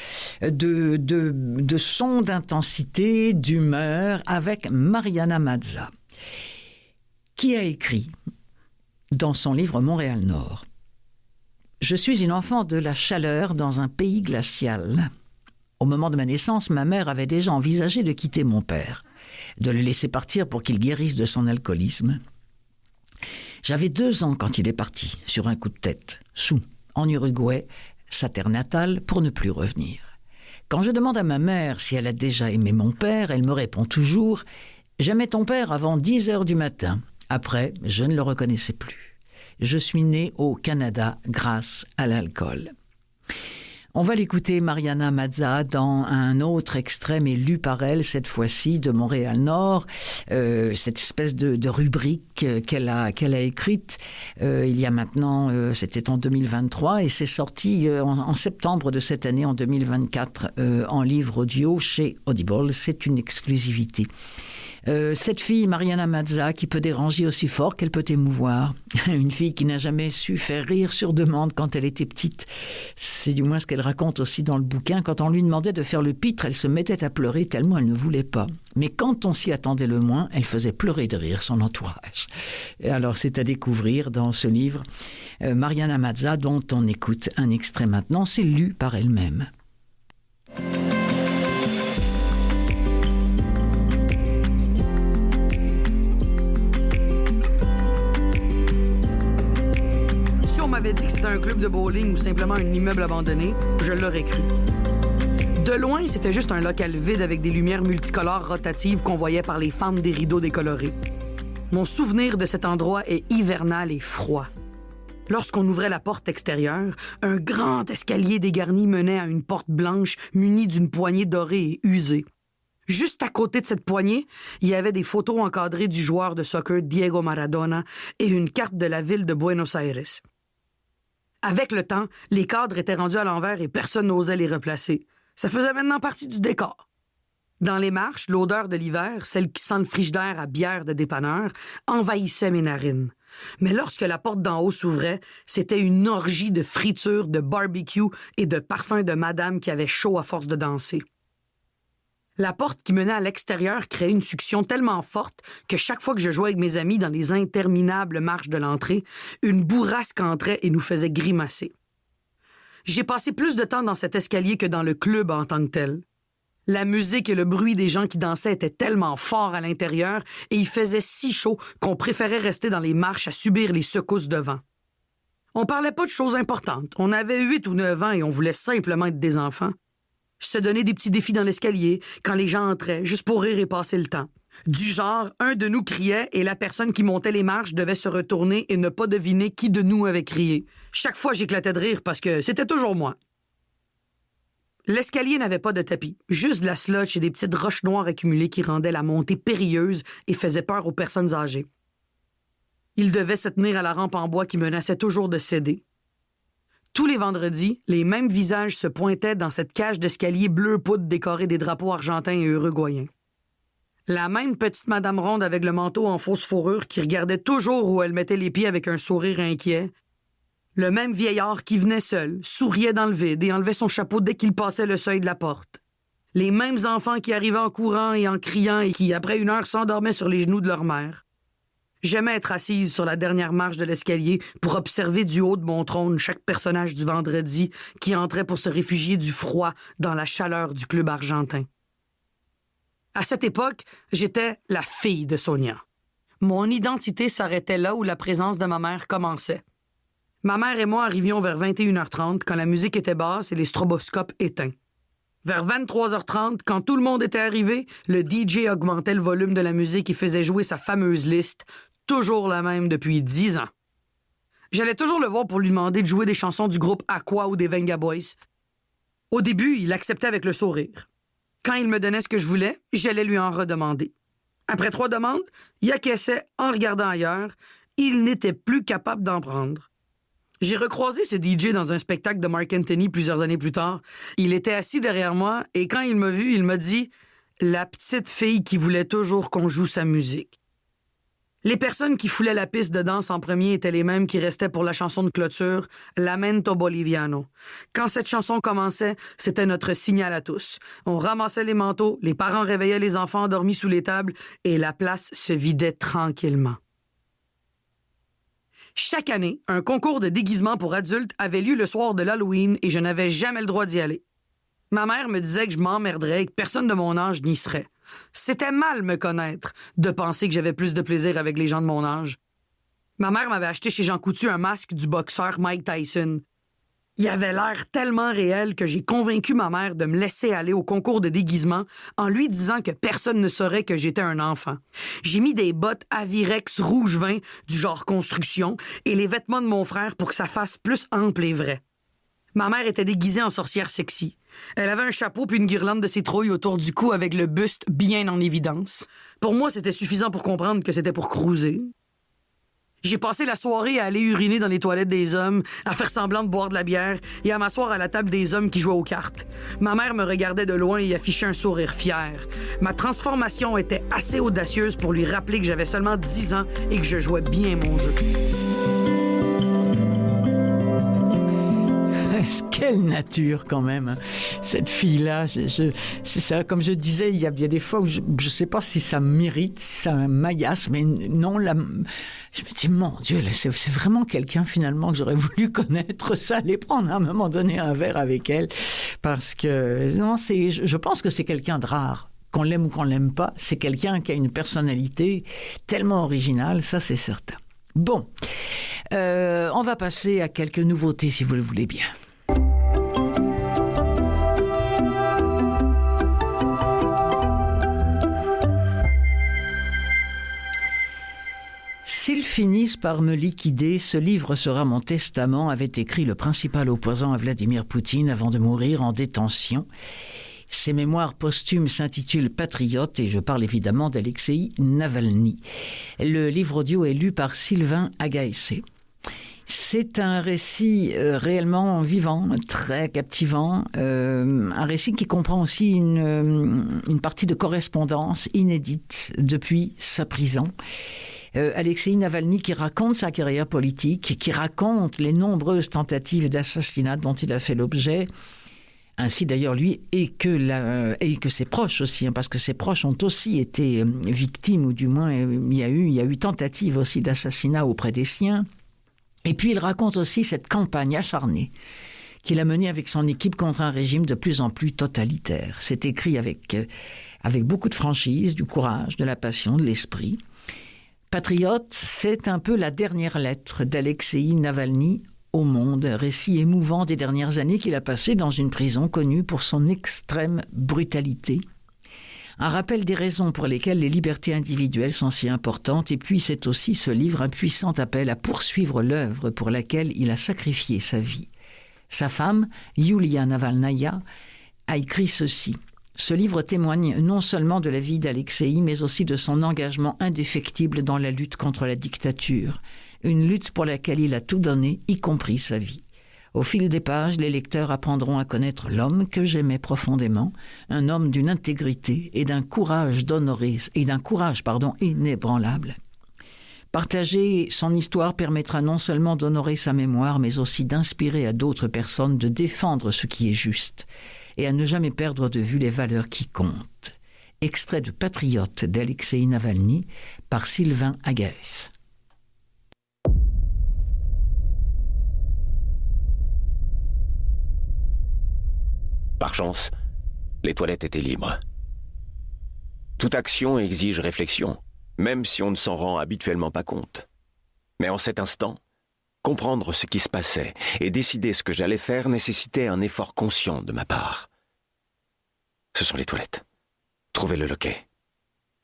son, d'intensité, d'humeur avec Mariana Mazza, qui a écrit dans son livre Montréal-Nord « Je suis une enfant de la chaleur dans un pays glacial. Au moment de ma naissance, ma mère avait déjà envisagé de quitter mon père, de le laisser partir pour qu'il guérisse de son alcoolisme. J'avais 2 ans quand il est parti, sur un coup de tête, en Uruguay, sa terre natale, pour ne plus revenir. Quand je demande à ma mère si elle a déjà aimé mon père, elle me répond toujours « J'aimais ton père avant 10 heures du matin. Après, je ne le reconnaissais plus. Je suis née au Canada grâce à l'alcool. » On va l'écouter, Mariana Mazza, dans un autre extrait, mais lu par elle, cette fois-ci, de Montréal-Nord, cette espèce de rubrique qu'elle a écrite il y a maintenant, c'était en 2023, et c'est sorti en septembre de cette année, en 2024, en livre audio chez Audible. C'est une exclusivité. Cette fille, Mariana Mazza, qui peut déranger aussi fort qu'elle peut émouvoir. Une fille qui n'a jamais su faire rire sur demande quand elle était petite. C'est du moins ce qu'elle raconte aussi dans le bouquin. Quand on lui demandait de faire le pitre, elle se mettait à pleurer tellement elle ne voulait pas. Mais quand on s'y attendait le moins, elle faisait pleurer de rire son entourage. Et alors c'est à découvrir dans ce livre. Mariana Mazza, dont on écoute un extrait maintenant, c'est lu par elle-même. On m'avait dit que c'était un club de bowling ou simplement un immeuble abandonné, je l'aurais cru. De loin, c'était juste un local vide avec des lumières multicolores rotatives qu'on voyait par les fentes des rideaux décolorés. Mon souvenir de cet endroit est hivernal et froid. Lorsqu'on ouvrait la porte extérieure, un grand escalier dégarni menait à une porte blanche munie d'une poignée dorée et usée. Juste à côté de cette poignée, il y avait des photos encadrées du joueur de soccer Diego Maradona et une carte de la ville de Buenos Aires. Avec le temps, les cadres étaient rendus à l'envers et personne n'osait les replacer. Ça faisait maintenant partie du décor. Dans les marches, l'odeur de l'hiver, celle qui sent le frigidaire à bière de dépanneur, envahissait mes narines. Mais lorsque la porte d'en haut s'ouvrait, c'était une orgie de fritures, de barbecue et de parfums de madame qui avait chaud à force de danser. La porte qui menait à l'extérieur créait une succion tellement forte que chaque fois que je jouais avec mes amis dans les interminables marches de l'entrée, une bourrasque entrait et nous faisait grimacer. J'ai passé plus de temps dans cet escalier que dans le club en tant que tel. La musique et le bruit des gens qui dansaient étaient tellement forts à l'intérieur et il faisait si chaud qu'on préférait rester dans les marches à subir les secousses de vent. On parlait pas de choses importantes. On avait 8 ou 9 ans et on voulait simplement être des enfants. Se donner des petits défis dans l'escalier quand les gens entraient, juste pour rire et passer le temps. Du genre, un de nous criait et la personne qui montait les marches devait se retourner et ne pas deviner qui de nous avait crié. Chaque fois, j'éclatais de rire parce que c'était toujours moi. L'escalier n'avait pas de tapis, juste de la sludge et des petites roches noires accumulées qui rendaient la montée périlleuse et faisaient peur aux personnes âgées. Il devait se tenir à la rampe en bois qui menaçait toujours de céder. Tous les vendredis, les mêmes visages se pointaient dans cette cage d'escalier bleu poudre décorée des drapeaux argentins et uruguayens. La même petite madame ronde avec le manteau en fausse fourrure qui regardait toujours où elle mettait les pieds avec un sourire inquiet. Le même vieillard qui venait seul, souriait dans le vide et enlevait son chapeau dès qu'il passait le seuil de la porte. Les mêmes enfants qui arrivaient en courant et en criant et qui, après 1 heure, s'endormaient sur les genoux de leur mère. J'aimais être assise sur la dernière marche de l'escalier pour observer du haut de mon trône chaque personnage du vendredi qui entrait pour se réfugier du froid dans la chaleur du club argentin. À cette époque, j'étais la fille de Sonia. Mon identité s'arrêtait là où la présence de ma mère commençait. Ma mère et moi arrivions vers 21h30 quand la musique était basse et les stroboscopes éteints. Vers 23h30, quand tout le monde était arrivé, le DJ augmentait le volume de la musique et faisait jouer sa fameuse liste, toujours la même depuis 10 ans. J'allais toujours le voir pour lui demander de jouer des chansons du groupe Aqua ou des Venga Boys. Au début, il acceptait avec le sourire. Quand il me donnait ce que je voulais, j'allais lui en redemander. Après 3 demandes, il acquiesçait en regardant ailleurs. Il n'était plus capable d'en prendre. J'ai recroisé ce DJ dans un spectacle de Marc Anthony plusieurs années plus tard. Il était assis derrière moi et quand il m'a vu, il m'a dit « La petite fille qui voulait toujours qu'on joue sa musique ». Les personnes qui foulaient la piste de danse en premier étaient les mêmes qui restaient pour la chanson de clôture « Lamento Boliviano ». Quand cette chanson commençait, c'était notre signal à tous. On ramassait les manteaux, les parents réveillaient les enfants endormis sous les tables et la place se vidait tranquillement. Chaque année, un concours de déguisement pour adultes avait lieu le soir de l'Halloween et je n'avais jamais le droit d'y aller. Ma mère me disait que je m'emmerderais et que personne de mon âge n'y serait. C'était mal me connaître, de penser que j'avais plus de plaisir avec les gens de mon âge. Ma mère m'avait acheté chez Jean Coutu un masque du boxeur Mike Tyson. Il avait l'air tellement réel que j'ai convaincu ma mère de me laisser aller au concours de déguisement en lui disant que personne ne saurait que j'étais un enfant. J'ai mis des bottes Avirex rouge vin du genre construction et les vêtements de mon frère pour que ça fasse plus ample et vrai. Ma mère était déguisée en sorcière sexy. Elle avait un chapeau puis une guirlande de citrouille autour du cou avec le buste bien en évidence. Pour moi, c'était suffisant pour comprendre que c'était pour cruiser. J'ai passé la soirée à aller uriner dans les toilettes des hommes, à faire semblant de boire de la bière et à m'asseoir à la table des hommes qui jouaient aux cartes. Ma mère me regardait de loin et affichait un sourire fier. Ma transformation était assez audacieuse pour lui rappeler que j'avais seulement 10 ans et que je jouais bien mon jeu. Quelle nature quand même, hein. Cette fille-là, c'est ça, comme je disais, il y a des fois où je ne sais pas si ça m'irrite, si ça m'agace, mais non, je me dis, mon Dieu, là, c'est vraiment quelqu'un finalement que j'aurais voulu connaître, ça, aller prendre à un moment donné un verre avec elle, parce que non, je pense que c'est quelqu'un de rare. Qu'on l'aime ou qu'on l'aime pas, c'est quelqu'un qui a une personnalité tellement originale, ça c'est certain. Bon, on va passer à quelques nouveautés si vous le voulez bien. S'ils finissent par me liquider, ce livre sera mon testament, avait écrit le principal opposant à Vladimir Poutine avant de mourir en détention. Ses mémoires posthumes s'intitulent Patriote et je parle évidemment d'Alexeï Navalny. Le livre audio est lu par Sylvain Agaessé. C'est un récit réellement vivant, très captivant, un récit qui comprend aussi une partie de correspondance inédite depuis sa prison. Alexeï Navalny qui raconte sa carrière politique, qui raconte les nombreuses tentatives d'assassinat dont il a fait l'objet, ainsi d'ailleurs lui et que ses proches aussi, hein, parce que ses proches ont aussi été victimes, ou du moins il y a eu tentative aussi d'assassinat auprès des siens. Et puis il raconte aussi cette campagne acharnée qu'il a menée avec son équipe contre un régime de plus en plus totalitaire. C'est écrit avec beaucoup de franchise, du courage, de la passion, de l'esprit. Patriote, c'est un peu la dernière lettre d'Alexeï Navalny au monde, récit émouvant des dernières années qu'il a passées dans une prison connue pour son extrême brutalité. Un rappel des raisons pour lesquelles les libertés individuelles sont si importantes, et puis c'est aussi ce livre un puissant appel à poursuivre l'œuvre pour laquelle il a sacrifié sa vie. Sa femme, Yulia Navalnaya, a écrit ceci. Ce livre témoigne non seulement de la vie d'Alexeï, mais aussi de son engagement indéfectible dans la lutte contre la dictature. Une lutte pour laquelle il a tout donné, y compris sa vie. Au fil des pages, les lecteurs apprendront à connaître l'homme que j'aimais profondément, un homme d'une intégrité et d'un courage inébranlable. Partager son histoire permettra non seulement d'honorer sa mémoire, mais aussi d'inspirer à d'autres personnes de défendre ce qui est juste et à ne jamais perdre de vue les valeurs qui comptent. Extrait de Patriote d'Alexeï Navalny par Sylvain Agaès. Par chance, les toilettes étaient libres. Toute action exige réflexion, même si on ne s'en rend habituellement pas compte. Mais en cet instant, comprendre ce qui se passait et décider ce que j'allais faire nécessitait un effort conscient de ma part. Ce sont les toilettes. Trouver le loquet.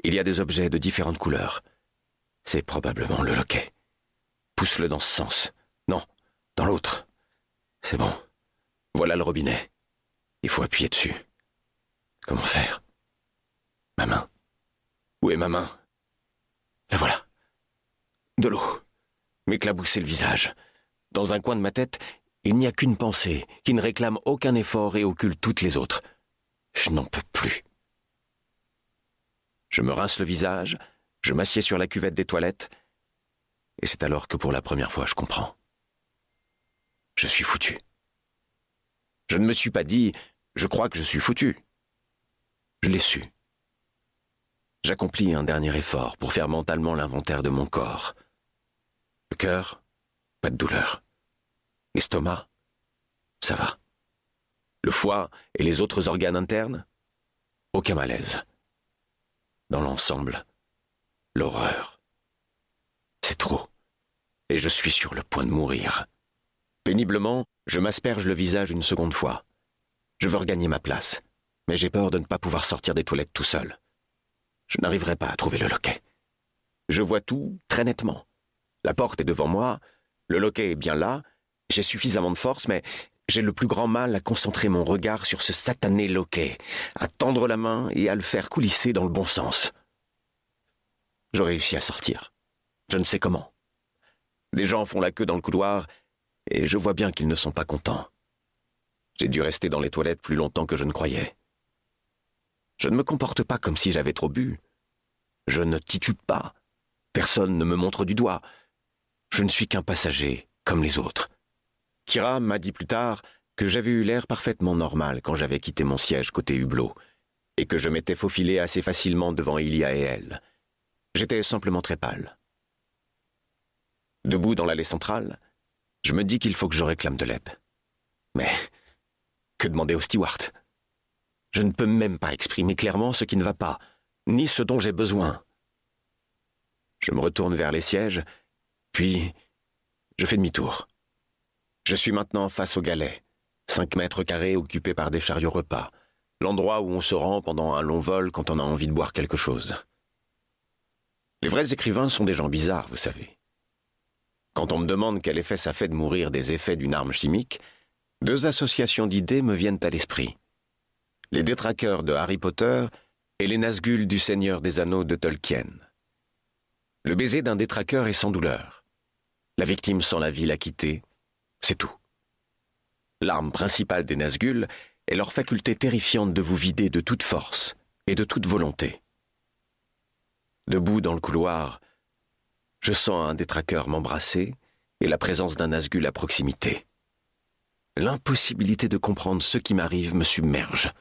Il y a des objets de différentes couleurs. C'est probablement le loquet. Pousse-le dans ce sens. Non, dans l'autre. C'est bon. Voilà le robinet. Il faut appuyer dessus. Comment faire? Ma main. Où est ma main? La voilà. De l'eau. M'éclabousser le visage. Dans un coin de ma tête, il n'y a qu'une pensée qui ne réclame aucun effort et occulte toutes les autres. Je n'en peux plus. Je me rince le visage, je m'assieds sur la cuvette des toilettes, et c'est alors que pour la première fois je comprends. Je suis foutu. Je ne me suis pas dit « je crois que je suis foutu ». Je l'ai su. J'accomplis un dernier effort pour faire mentalement l'inventaire de mon corps. Le cœur, pas de douleur. L'estomac, ça va. Le foie et les autres organes internes, aucun malaise. Dans l'ensemble, l'horreur. C'est trop. Et je suis sur le point de mourir. Péniblement, je m'asperge le visage une seconde fois. Je veux regagner ma place, mais j'ai peur de ne pas pouvoir sortir des toilettes tout seul. Je n'arriverai pas à trouver le loquet. Je vois tout très nettement. La porte est devant moi, le loquet est bien là, j'ai suffisamment de force, mais j'ai le plus grand mal à concentrer mon regard sur ce satané loquet, à tendre la main et à le faire coulisser dans le bon sens. Je réussis à sortir. Je ne sais comment. Des gens font la queue dans le couloir, et je vois bien qu'ils ne sont pas contents. J'ai dû rester dans les toilettes plus longtemps que je ne croyais. Je ne me comporte pas comme si j'avais trop bu. Je ne titube pas. Personne ne me montre du doigt. Je ne suis qu'un passager, comme les autres. Kira m'a dit plus tard que j'avais eu l'air parfaitement normal quand j'avais quitté mon siège côté hublot, et que je m'étais faufilé assez facilement devant Ilia et elle. J'étais simplement très pâle. Debout dans l'allée centrale, je me dis qu'il faut que je réclame de l'aide. Mais que demander au steward? Je ne peux même pas exprimer clairement ce qui ne va pas, ni ce dont j'ai besoin. Je me retourne vers les sièges, puis je fais demi-tour. Je suis maintenant face au galet, 5 mètres carrés occupés par des chariots repas, l'endroit où on se rend pendant un long vol quand on a envie de boire quelque chose. Les vrais écrivains sont des gens bizarres, vous savez. Quand on me demande quel effet ça fait de mourir des effets d'une arme chimique, 2 associations d'idées me viennent à l'esprit. Les détraqueurs de Harry Potter et les Nazgûl du Seigneur des Anneaux de Tolkien. Le baiser d'un détraqueur est sans douleur. La victime sent la vie la quitter, c'est tout. L'arme principale des Nazgûl est leur faculté terrifiante de vous vider de toute force et de toute volonté. Debout dans le couloir, je sens un détraqueur m'embrasser et la présence d'un Nazgûl à proximité. L'impossibilité de comprendre ce qui m'arrive me submerge.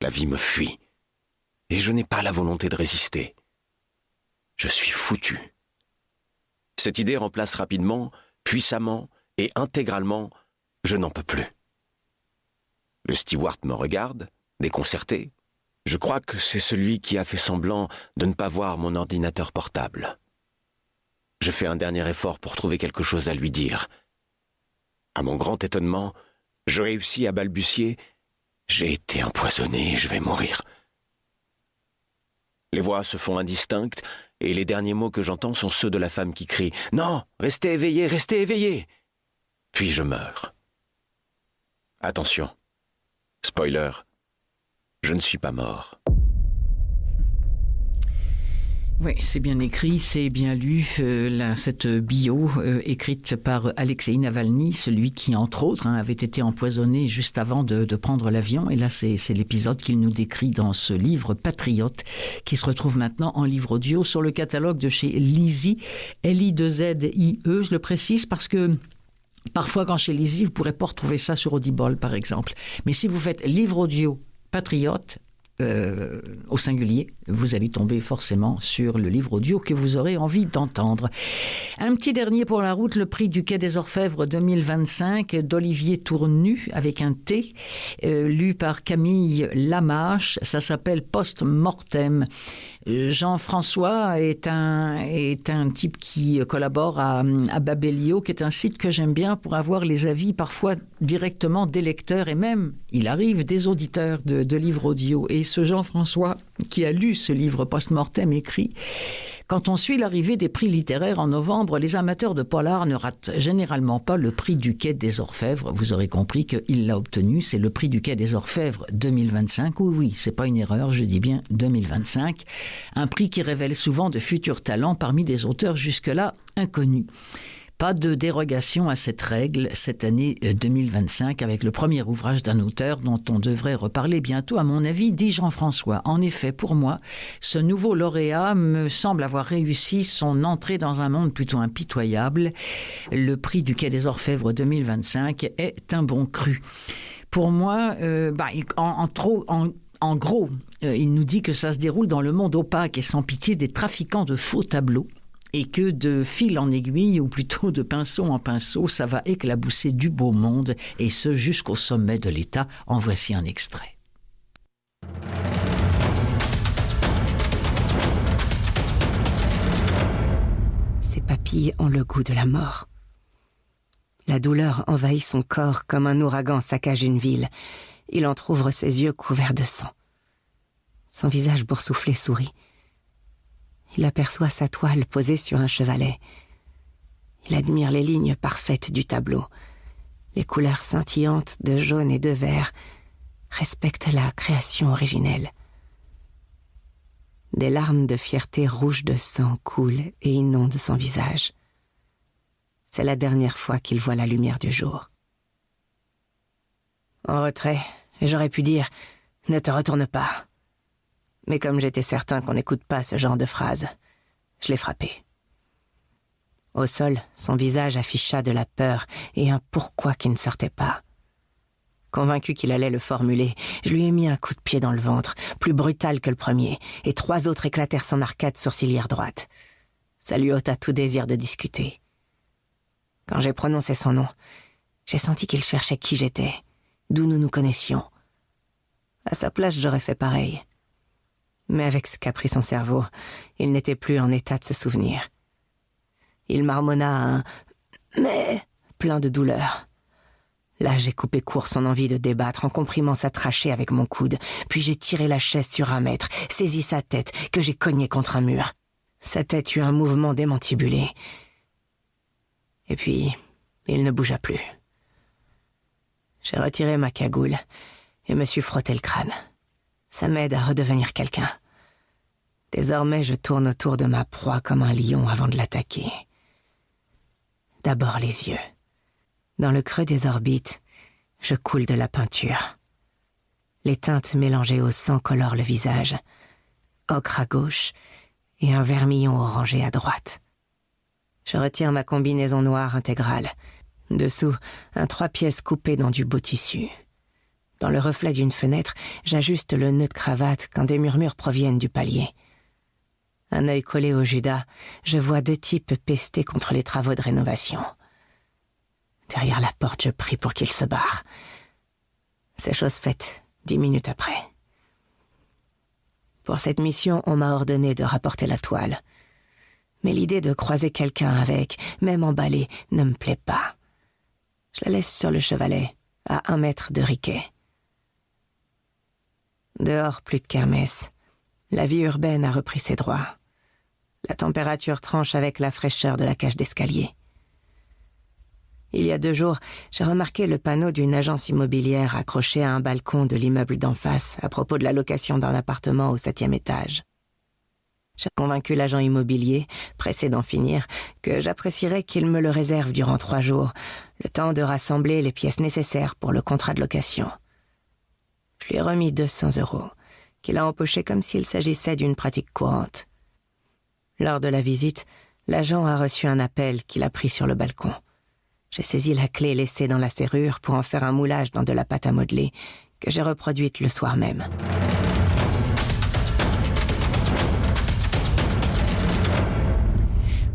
La vie me fuit, et je n'ai pas la volonté de résister. Je suis foutu. Cette idée remplace rapidement, puissamment et intégralement « je n'en peux plus ». Le steward me regarde, déconcerté. Je crois que c'est celui qui a fait semblant de ne pas voir mon ordinateur portable. Je fais un dernier effort pour trouver quelque chose à lui dire. À mon grand étonnement, je réussis à balbutier « J'ai été empoisonné, je vais mourir ». Les voix se font indistinctes, et les derniers mots que j'entends sont ceux de la femme qui crie « Non, restez éveillés, restez éveillés !» Puis je meurs. Attention, spoiler, je ne suis pas mort. Oui, c'est bien écrit, c'est bien lu, cette bio écrite par Alexei Navalny, celui qui, entre autres, avait été empoisonné juste avant de prendre l'avion. Et là, c'est l'épisode qu'il nous décrit dans ce livre Patriote, qui se retrouve maintenant en livre audio sur le catalogue de chez Lizzie, L-I-2-Z-I-E. Je le précise parce que parfois, quand chez Lizzie, vous ne pourrez pas retrouver ça sur Audible, par exemple. Mais si vous faites livre audio Patriote, au singulier, vous allez tomber forcément sur le livre audio que vous aurez envie d'entendre. Un petit dernier pour la route, le prix du Quai des Orfèvres 2025 d'Olivier Tournu avec un T, lu par Camille Lamache. Ça s'appelle Post-Mortem. Jean-François est un type qui collabore à Babelio, qui est un site que j'aime bien pour avoir les avis parfois directement des lecteurs et même, il arrive, des auditeurs de livres audio. Et ce Jean-François qui a lu ce livre Post-Mortem écrit « Quand on suit l'arrivée des prix littéraires en novembre, les amateurs de polar ne ratent généralement pas le prix du Quai des Orfèvres. Vous aurez compris qu'il l'a obtenu, c'est le prix du Quai des Orfèvres 2025. Oui, c'est pas une erreur, je dis bien 2025. Un prix qui révèle souvent de futurs talents parmi des auteurs jusque-là inconnus. Pas de dérogation à cette règle cette année 2025 avec le premier ouvrage d'un auteur dont on devrait reparler bientôt, à mon avis, dit Jean-François. En effet, pour moi, ce nouveau lauréat me semble avoir réussi son entrée dans un monde plutôt impitoyable. Le prix du Quai des Orfèvres 2025 est un bon cru. Pour moi, en gros, il nous dit que ça se déroule dans le monde opaque et sans pitié des trafiquants de faux tableaux. Et que de fil en aiguille, ou plutôt de pinceau en pinceau, ça va éclabousser du beau monde, et ce jusqu'au sommet de l'État. En voici un extrait. Ses papilles ont le goût de la mort. La douleur envahit son corps comme un ouragan saccage une ville. Il entr'ouvre ses yeux couverts de sang. Son visage boursouflé sourit. Il aperçoit sa toile posée sur un chevalet. Il admire les lignes parfaites du tableau. Les couleurs scintillantes de jaune et de vert respectent la création originelle. Des larmes de fierté rouges de sang coulent et inondent son visage. C'est la dernière fois qu'il voit la lumière du jour. En retrait, j'aurais pu dire « Ne te retourne pas ». Mais comme j'étais certain qu'on n'écoute pas ce genre de phrase, je l'ai frappé. Au sol, son visage afficha de la peur et un pourquoi qui ne sortait pas. Convaincu qu'il allait le formuler, je lui ai mis un coup de pied dans le ventre, plus brutal que le premier, et 3 autres éclatèrent son arcade sourcilière droite. Ça lui ôta tout désir de discuter. Quand j'ai prononcé son nom, j'ai senti qu'il cherchait qui j'étais, d'où nous nous connaissions. À sa place, j'aurais fait pareil. Mais avec ce qu'a pris son cerveau, il n'était plus en état de se souvenir. Il marmonna un « mais » plein de douleur. Là, j'ai coupé court son envie de débattre en comprimant sa trachée avec mon coude, puis j'ai tiré la chaise sur 1 mètre, saisi sa tête, que j'ai cognée contre un mur. Sa tête eut un mouvement démantibulé. Et puis, il ne bougea plus. J'ai retiré ma cagoule et me suis frotté le crâne. Ça m'aide à redevenir quelqu'un. Désormais, je tourne autour de ma proie comme un lion avant de l'attaquer. D'abord les yeux. Dans le creux des orbites, je coule de la peinture. Les teintes mélangées au sang colorent le visage. Ocre à gauche et un vermillon orangé à droite. Je retire ma combinaison noire intégrale. Dessous, un 3 pièces coupé dans du beau tissu. Dans le reflet d'une fenêtre, j'ajuste le nœud de cravate quand des murmures proviennent du palier. Un œil collé au Judas, je vois 2 types pester contre les travaux de rénovation. Derrière la porte, je prie pour qu'ils se barrent. C'est chose faite, 10 minutes après. Pour cette mission, on m'a ordonné de rapporter la toile. Mais l'idée de croiser quelqu'un avec, même emballé, ne me plaît pas. Je la laisse sur le chevalet, à 1 mètre de Riquet. Dehors, plus de kermesse. La vie urbaine a repris ses droits. La température tranche avec la fraîcheur de la cage d'escalier. Il y a 2 jours, j'ai remarqué le panneau d'une agence immobilière accroché à un balcon de l'immeuble d'en face à propos de la location d'un appartement au 7e étage. J'ai convaincu l'agent immobilier, pressé d'en finir, que j'apprécierais qu'il me le réserve durant 3 jours, le temps de rassembler les pièces nécessaires pour le contrat de location. Je lui ai remis 200 €, qu'il a empoché comme s'il s'agissait d'une pratique courante. Lors de la visite, l'agent a reçu un appel qu'il a pris sur le balcon. J'ai saisi la clé laissée dans la serrure pour en faire un moulage dans de la pâte à modeler que j'ai reproduite le soir même.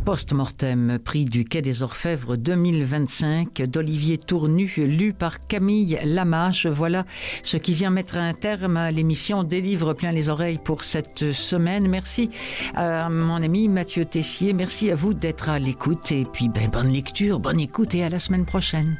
Post-mortem, prix du Quai des Orfèvres 2025 d'Olivier Tournu, lu par Camille Lamache. Voilà ce qui vient mettre un terme à l'émission des livres plein les oreilles pour cette semaine. Merci à mon ami Mathieu Tessier. Merci à vous d'être à l'écoute. Et puis, bonne lecture, bonne écoute et à la semaine prochaine.